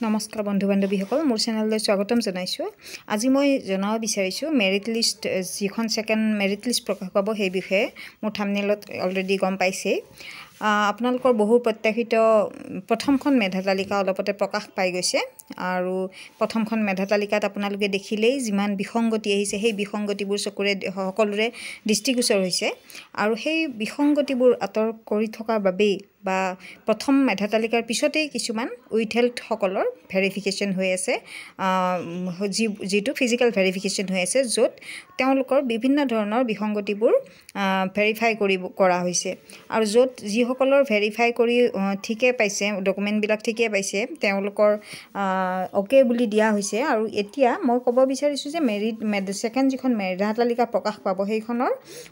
নমস্কাৰ বন্ধু বান্ধৱীসকল মোৰ চেনেললৈ স্বাগতম জনাইছো। আজি মই জনাব বিচাৰিছো মেৰিট লিষ্ট যিখন সেকেন্ড মেৰিট লিষ্ট প্ৰকাশ পাব সেই বিষয়ে মোৰ থাম্বনেইলত অলৰেডি গম পাইছে। আপোনালোকৰ বহু প্ৰত্যাশিত প্ৰথমখন মেধা তালিকা অলপতে প্ৰকাশ পাই গৈছে আৰু প্ৰথমখন মেধা তালিকাত আপোনালোকে দেখিলেই যিমান বিসংগতি আহিছে সেই বিসংগতিবোৰ চকুৰে সকলোৰে দৃষ্টিগোচৰ হৈছে আৰু সেই বিসংগতিবোৰ আঁতৰ কৰি থকাৰ বাবেই বা প্ৰথম মেধা তালিকাৰ পিছতেই কিছুমান উইথহেল্ড সকলৰ ভেৰিফিকেশ্যন হৈ আছে যিটো ফিজিক্যাল ভেৰিফিকেশ্যন হৈ আছে য'ত তেওঁলোকৰ বিভিন্ন ধৰণৰ বিসংগতিবোৰ ভেৰিফাই কৰা হৈছে আৰু য'ত যিসকলৰ ভেৰিফাই কৰি ঠিকে পাইছে ডকুমেণ্টবিলাক ঠিকে পাইছে তেওঁলোকৰ অ'কে বুলি দিয়া হৈছে আৰু এতিয়া মই ক'ব বিচাৰিছোঁ যে সেকেন্ড যিখন মেধা তালিকা প্ৰকাশ পাব সেইখনৰ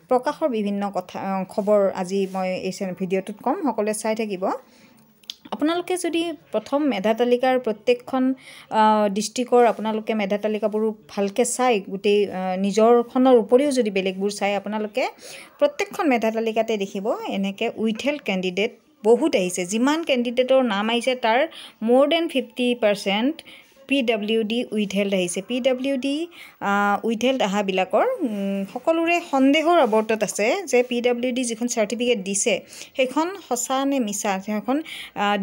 প্ৰকাশৰ বিভিন্ন কথা খবৰ আজি মই এই ভিডিঅ'টোত ক'ম, সকলোৱে চাই থাকিব। আপোনালোকে যদি প্ৰথম মেধা তালিকাৰ প্ৰত্যেকখন ডিষ্ট্ৰিক্টৰ আপোনালোকে মেধা তালিকাবোৰ ভালকৈ চাই গোটেই নিজৰখনৰ উপৰিও যদি বেলেগবোৰ চাই আপোনালোকে প্ৰত্যেকখন মেধা তালিকাতে দেখিব এনেকৈ উইথহেল্ড কেণ্ডিডেট বহুত আহিছে। যিমান কেণ্ডিডেটৰ নাম আহিছে তাৰ মোৰ দেন 50% PWD উইথহেল্ড আহিছে। PWD উইথহেল্ড অহাবিলাকৰ সকলোৰে সন্দেহৰ অৱৰ্তত আছে যে PWD যিখন চাৰ্টিফিকেট দিছে সেইখন সঁচা নে মিছা, সেইখন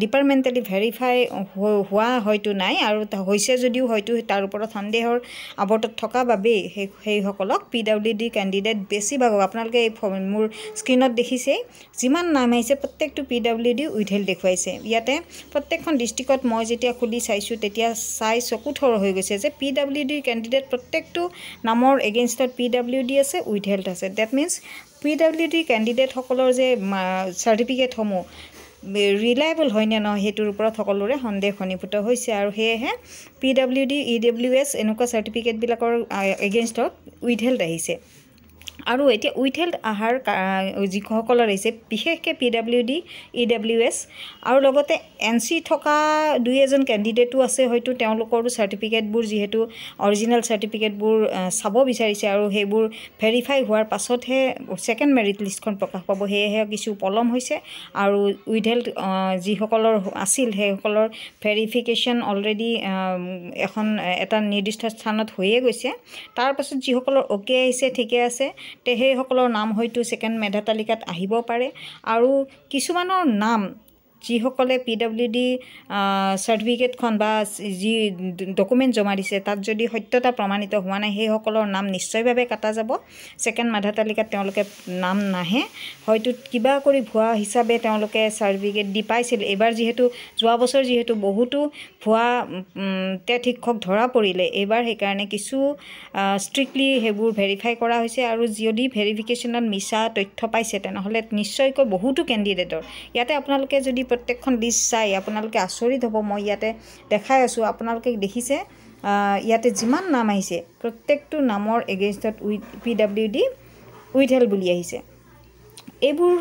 ডিপাৰ্টমেণ্টেলি ভেৰিফাই হোৱা হয়তো নাই আৰু হৈছে যদিও হয়তো তাৰ ওপৰত সন্দেহৰ আৱৰ্তত থকা বাবেই সেইসকলক PWD কেণ্ডিডেট বেছিভাগক আপোনালোকে এই মোৰ স্ক্ৰীণত দেখিছেই যিমান নাম আহিছে প্ৰত্যেকটো PWD উইথহেল্ড দেখুৱাইছে। ইয়াতে প্ৰত্যেকখন ডিষ্ট্ৰিক্টত মই যেতিয়া খুলি চাইছোঁ তেতিয়া চকু থৰ হৈ গৈছে যে PWD কেণ্ডিডেট প্ৰত্যেকটো নামৰ এগেইনষ্টত PWD আছে উইথহেল্ড আছে। ডেট মিনছ PWD কেণ্ডিডেটসকলৰ যে চাৰ্টিফিকেটসমূহ ৰিলায়েবল হয় নে নহয় সেইটোৰ ওপৰত সকলোৰে সন্দেহ ঘনীভূত হৈছে আৰু সেয়েহে PWD EWS এনেকুৱা চাৰ্টিফিকেটবিলাকৰ এগেইনষ্টত উইথহেল্ড আহিছে। আৰু এতিয়া উইথহেল্ড অহাৰ যিসকলৰ আহিছে বিশেষকৈ PWD EWS আৰু লগতে NC থকা দুই এজন কেণ্ডিডেটো আছে হয়তো তেওঁলোকৰো চাৰ্টিফিকেটবোৰ যিহেতু অৰিজিনেল চাৰ্টিফিকেটবোৰ চাব বিচাৰিছে আৰু সেইবোৰ ভেৰিফাই হোৱাৰ পাছতহে সেকেন্ড মেৰিট লিষ্টখন প্ৰকাশ পাব, সেয়েহে কিছু পলম হৈছে আৰু উইথহেল্ড যিসকলৰ আছিল সেইসকলৰ ভেৰিফিকেশ্যন অলৰেডি এটা নিৰ্দিষ্ট স্থানত হৈয়ে গৈছে। তাৰপাছত যিসকলৰ অ'কে আহিছে ঠিকে আছে সেইসকলৰ নাম হয়তো সেকেন্ড মেধা তালিকাত আহিব পাৰে আৰু কিছুমানৰ নাম যিসকলে PWD চাৰ্টিফিকেটখন বা যি ডকুমেণ্ট জমা দিছে তাত যদি সত্যতা প্ৰমাণিত হোৱা নাই সেইসকলৰ নাম নিশ্চয়ভাৱে কাটা যাব। সেকেন্ড মেধা তালিকাত তেওঁলোকে নাম নাহে, হয়তো কিবা কৰি ভুৱা হিচাপে তেওঁলোকে চাৰ্টিফিকেট দি পাইছিল। এইবাৰ যিহেতু যোৱা বছৰ যিহেতু বহুতো ভুৱা টেট শিক্ষক ধৰা পৰিলে এইবাৰ সেইকাৰণে কিছু ষ্ট্ৰিক্টলি সেইবোৰ ভেৰিফাই কৰা হৈছে আৰু যদি ভেৰিফিকেশ্যনত মিছা তথ্য পাইছে তেনেহ'লে নিশ্চয়কৈ বহুতো কেণ্ডিডেটৰ ইয়াতে আপোনালোকে যদি প্ৰত্যেকখন লিষ্ট চাই আপোনালোকে আচৰিত হ'ব। মই ইয়াতে দেখাই আছোঁ, আপোনালোকে দেখিছে ইয়াতে যিমান নাম আহিছে প্ৰত্যেকটো নামৰ এগেইনষ্টত PWD উইথহেল্ড বুলি আহিছে। এইবোৰ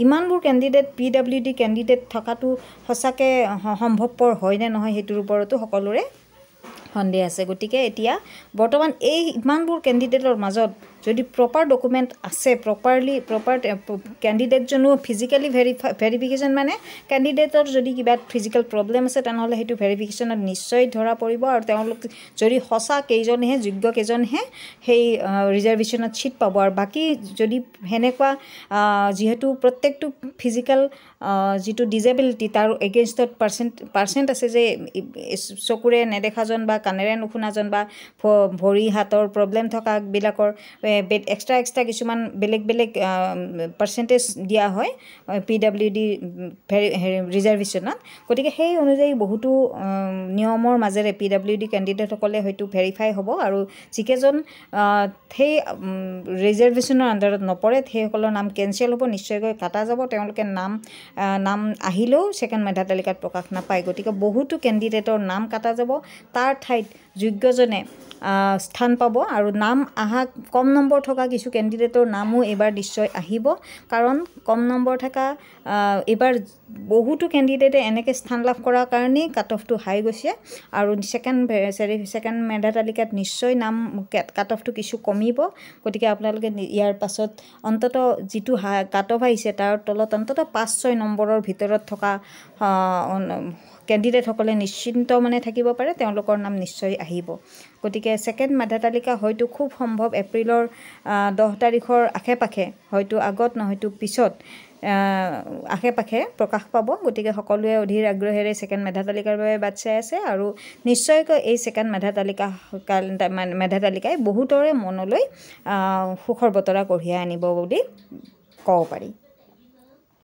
ইমানবোৰ কেণ্ডিডেট PWD কেণ্ডিডেট থকাটো সঁচাকৈ সম্ভৱপৰ হয় নে নহয় সেইটোৰ ওপৰতো সকলোৰে সন্দেহ আছে। গতিকে এতিয়া বৰ্তমান এই ইমানবোৰ কেণ্ডিডেটৰ মাজত যদি প্ৰপাৰ ডকুমেণ্ট আছে প্ৰপাৰ কেণ্ডিডেটজনো ফিজিকেলি ভেৰিফিকেশ্যন মানে কেণ্ডিডেটৰ যদি কিবা ফিজিকেল প্ৰব্লেম আছে তেনেহ'লে সেইটো ভেৰিফিকেশ্যনত নিশ্চয় ধৰা পৰিব আৰু তেওঁলোক যদি সঁচা কেইজনেহে যোগ্য কেইজনহে সেই ৰিজাৰ্ভেশ্যনত ছিট পাব আৰু বাকী যদি সেনেকুৱা যিহেতু প্ৰত্যেকটো ফিজিকেল যিটো ডিজেবিলিটি তাৰ এগেইনষ্টত পাৰ্চেণ্ট আছে যে চকুৰে নেদেখাজন বা কাণেৰে নুশুনাজন বা ভৰি হাতৰ প্ৰব্লেম থকাবিলাকৰ এক্সট্ৰা কিছুমান বেলেগ পাৰ্চেণ্টেজ দিয়া হয় PWD ৰিজাৰ্ভেশ্যনত। গতিকে সেই অনুযায়ী বহুতো নিয়মৰ মাজেৰে PWD কেণ্ডিডেটসকলে হয়তো ভেৰিফাই হ'ব আৰু যিকেইজন সেই ৰিজাৰ্ভেশ্যনৰ আণ্ডাৰত নপৰে সেইসকলৰ নাম কেঞ্চেল হ'ব, নিশ্চয়কৈ কাটা যাব। তেওঁলোকে নাম আহিলেও সেকেন্ড মেধা তালিকাত প্ৰকাশ নাপায়। গতিকে বহুতো কেণ্ডিডেটৰ নাম কাটা যাব, তাৰ ঠাইত যোগ্যজনে স্থান পাব আৰু নাম অহা কম নম্বৰ থকা কিছু কেণ্ডিডেটৰ নামো এইবাৰ নিশ্চয় আহিব কাৰণ কম নম্বৰ থকা এইবাৰ বহুতো কেণ্ডিডেটে এনেকৈ স্থান লাভ কৰাৰ কাৰণেই কাট অফটো হাই গৈছে আৰু ছেকেণ্ড মেধা তালিকাত নিশ্চয় নাম কাট অফটো কিছু কমিব গতিকে আপোনালোকে ইয়াৰ পাছত অন্তত যিটো কাট অফ আহিছে তাৰ তলত অন্তত 5-6 নম্বৰৰ ভিতৰত থকা কেণ্ডিডেটসকলে নিশ্চিন্ত মানে থাকিব পাৰে তেওঁলোকৰ নাম নিশ্চয় আহিব গতিকে ছেকেণ্ড মেধা তালিকা হয়তো খুব সম্ভৱ এপ্ৰিলৰ 10 তাৰিখৰ আশে-পাশে হয়তো আগত নহয়তো পিছত আশে-পাশে প্ৰকাশ পাব গতিকে সকলোৱে অধীৰ আগ্ৰহেৰে ছেকেণ্ড মেধা তালিকাৰ বাবে বাট চাই আছে আৰু নিশ্চয়কৈ এই ছেকেণ্ড মেধা তালিকাই বহুতৰে মনলৈ সুখৰ বতৰা কঢ়িয়াই আনিব বুলি ক'ব পাৰি